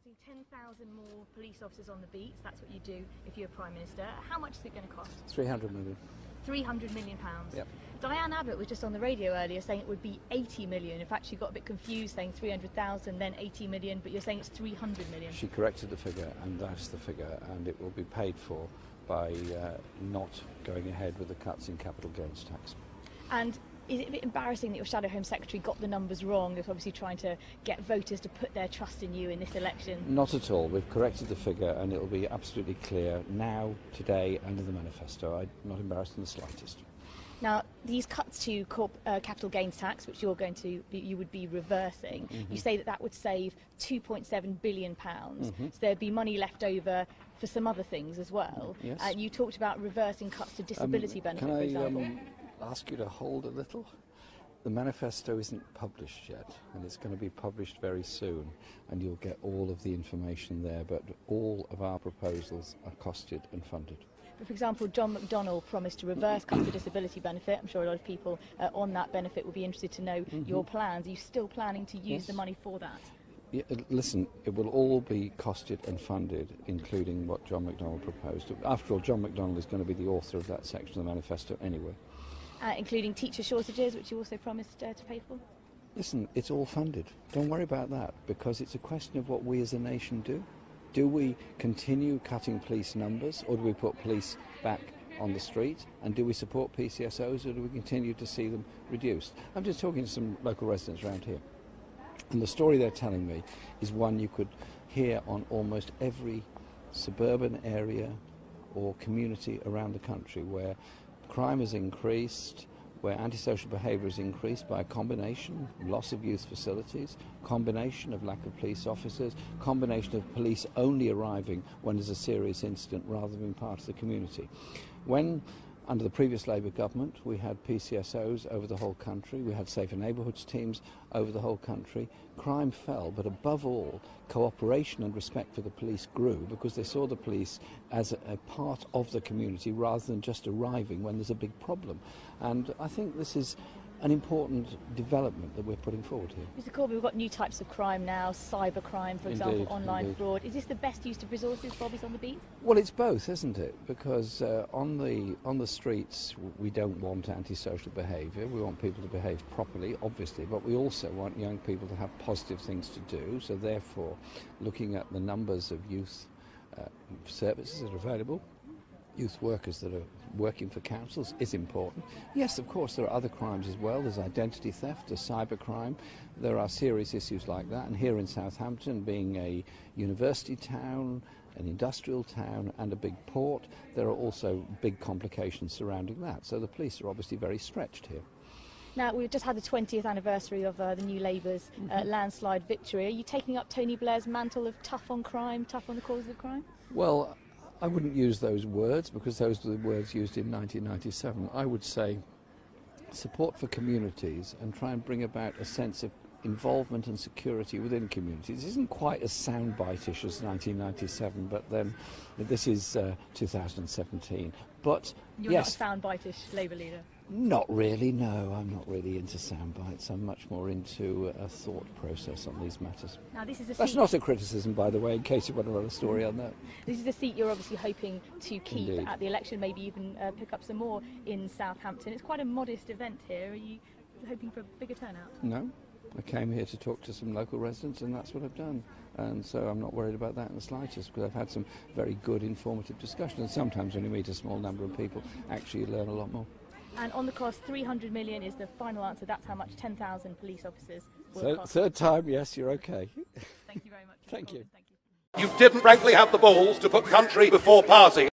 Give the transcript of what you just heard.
Putting 10,000 more police officers on the beats, that's what you do if you're Prime Minister. How much is it going to cost? 300 million. £300 million. Yep. Diane Abbott was just on the radio earlier saying it would be 80 million. In fact, she got a bit confused saying 300,000, then 80 million, but you're saying it's 300 million. She corrected the figure, and that's the figure, and it will be paid for by not going ahead with the cuts in capital gains tax. And is it a bit embarrassing that your Shadow Home Secretary got the numbers wrong? It's obviously trying to get voters to put their trust in you in this election. Not at all. We've corrected the figure, and it will be absolutely clear now, today, and in the manifesto. I'm not embarrassed in the slightest. Now, these cuts to capital gains tax, which you would be reversing, you say that would save £2.7 billion. So there'd be money left over for some other things as well. Yes. You talked about reversing cuts to disability benefit, for example. Can I ask you to hold a little? The manifesto isn't published yet, and it's going to be published very soon, and you'll get all of the information there, but all of our proposals are costed and funded. But for example, John McDonnell promised to reverse cuts to disability benefit. I'm sure a lot of people on that benefit will be interested to know your plans. Are you still planning to use the money for that? Yeah, listen, it will all be costed and funded, including what John McDonnell proposed. After all, John McDonnell is going to be the author of that section of the manifesto anyway. Including teacher shortages, which you also promised to pay for? Listen, it's all funded. Don't worry about that, because it's a question of what we as a nation do. Do we continue cutting police numbers, or do we put police back on the street? And do we support PCSOs, or do we continue to see them reduced? I'm just talking to some local residents around here, and the story they're telling me is one you could hear on almost every suburban area or community around the country, where crime has increased, where antisocial behaviour has increased by a combination of loss of youth facilities, combination of lack of police officers, combination of police only arriving when there's a serious incident rather than being part of the community. When, under the previous Labour government, we had PCSOs over the whole country, we had safer neighbourhoods teams over the whole country, crime fell, but above all, cooperation and respect for the police grew, because they saw the police as a part of the community rather than just arriving when there's a big problem. And I think this is an important development that we're putting forward here. Mr Corbyn, we've got new types of crime now, cyber crime, for example, online fraud. Is this the best use of resources, Bobby's on the beat? Well, it's both, isn't it? Because on the streets, we don't want antisocial behaviour. We want people to behave properly, obviously, but we also want young people to have positive things to do. So therefore, looking at the numbers of youth services that are available, youth workers that are working for councils is important. Yes, of course, there are other crimes as well. There's identity theft, there's cybercrime. There are serious issues like that. And here in Southampton, being a university town, an industrial town and a big port, there are also big complications surrounding that. So the police are obviously very stretched here. Now, we've just had the 20th anniversary of the New Labour's landslide victory. Are you taking up Tony Blair's mantle of tough on crime, tough on the causes of crime? Well, I wouldn't use those words, because those were the words used in 1997. I would say support for communities and try and bring about a sense of involvement and security within communities. It isn't quite as soundbite-ish as 1997, but then this is 2017. But You're yes, not a soundbite-ish Labour leader? Not really, no. I'm not really into soundbites. I'm much more into a thought process on these matters. Now, this is a That's seat... not a criticism, by the way, in case you want to run a story on that. This is a seat you're obviously hoping to keep Indeed. at the election, maybe even pick up some more in Southampton. It's quite a modest event here. Are you hoping for a bigger turnout? No. I came here to talk to some local residents, and that's what I've done. And so I'm not worried about that in the slightest, because I've had some very good, informative discussions. And sometimes when you meet a small number of people, actually you learn a lot more. And on the cost, 300 million is the final answer. That's how much 10,000 police officers will cost. Third time, yes, you're okay. Thank you very much. Thank you. Thank you. You didn't frankly have the balls to put country before party.